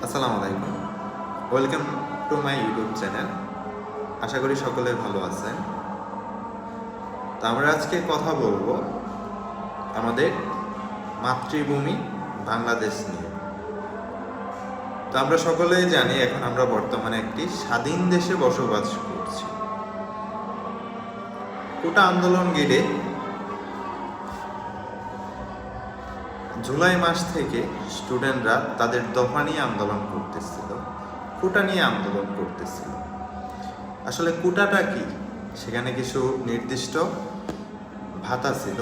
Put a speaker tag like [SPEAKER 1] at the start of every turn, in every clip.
[SPEAKER 1] আসসালামু আলাইকুম, welcome to my YouTube channel. আশা করি সকলে ভালো আছেন। তো আমরা আজকে কথা বলবো আমাদের মাতৃভূমি বাংলাদেশ নিয়ে। তো আমরা সকলেই জানি এখন আমরা বর্তমানে একটি স্বাধীন দেশে বসবাস করছি। কোটা আন্দোলন ঘিরে জুলাই মাস থেকে স্টুডেন্টরা তাদের দফা নিয়ে আন্দোলন করতেছিল, কোটা নিয়ে আন্দোলন করতেছিল। আসলে কোটাটা কি? সেখানে কিছু নির্দিষ্ট ভাতা ছিল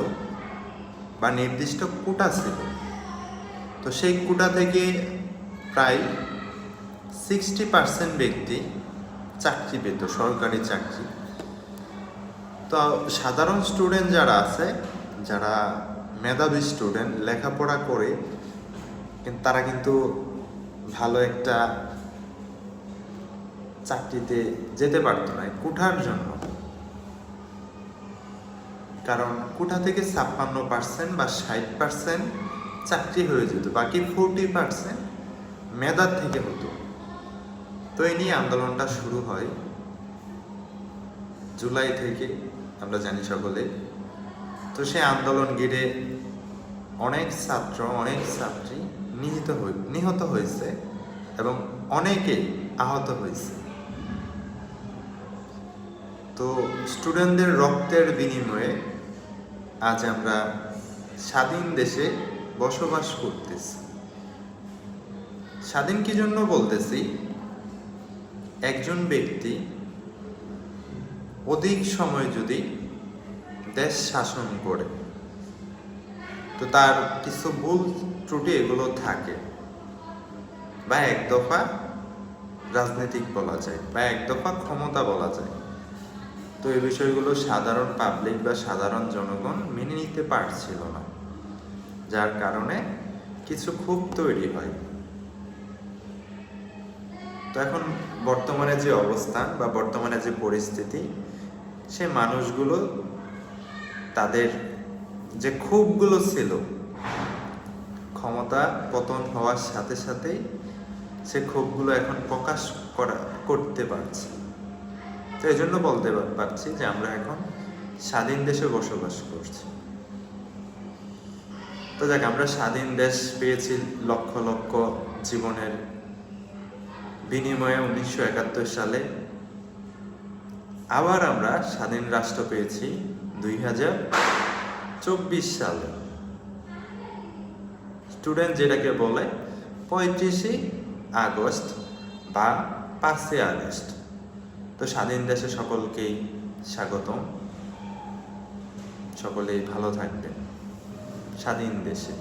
[SPEAKER 1] বা নির্দিষ্ট কোটা ছিল। তো সেই কোটা থেকে প্রায় 60% ব্যক্তি চাকরি পেত, সরকারি চাকরি। তো সাধারণ স্টুডেন্ট যারা আছে, যারা মেধাবী স্টুডেন্ট, লেখাপড়া করে তারা কিন্তু ভালো একটা চাকরিতে যেতে পারতো না কোটার জন্য। কারণ কোটা থেকে 56% বা 60% চাকরি হয়ে যেত, বাকি 40% মেধার থেকে হতো। তো এই নিয়ে আন্দোলনটা শুরু হয় জুলাই থেকে, আমরা জানি সকলে। তো সেই আন্দোলন ঘিরে অনেক ছাত্র, অনেক ছাত্রী নিহত হয়েছে এবং অনেকে আহত হয়েছে। তো স্টুডেন্টদের রক্তের বিনিময়ে আজ আমরা স্বাধীন দেশে বসবাস করতেছি। স্বাধীন কি জন্য বলতেছি? একজন ব্যক্তি অধিক সময় যদি দেশ শাসন করে, তো তার কিছু ভুল ত্রুটি এগুলো থাকে, বা এক দফা রাজনীতিক বলা যায়, বা এক দফা ক্ষমতা বলা যায়। তো এই বিষয়গুলো সাধারণ পাবলিক বা সাধারণ জনগণ মেনে নিতে পারছিল না, যার কারণে কিছু ক্ষোভ তৈরি হয়। তো এখন বর্তমানে যে অবস্থান বা বর্তমানে যে পরিস্থিতি, সে মানুষগুলো তাদের যে ক্ষোভগুলো ছিল, ক্ষমতা পতন হওয়ার সাথে সাথেই সে ক্ষোভগুলো এখন প্রকাশ করতে পারছে। তো এই জন্য বলতে পারছি যে আমরা এখন স্বাধীন দেশে বসবাস করছি। তো দেখ, আমরা স্বাধীন দেশ পেয়েছি লক্ষ লক্ষ জীবনের বিনিময়ে 1971 সালে। আবার আমরা স্বাধীন রাষ্ট্র পেয়েছি 2024 সালে। স্টুডেন্ট যেটাকে বলে 35 আগস্ট বা 5 আগস্ট। তো স্বাধীন দেশে সকলকেই স্বাগতম, সকলেই ভালো থাকবেন স্বাধীন দেশে।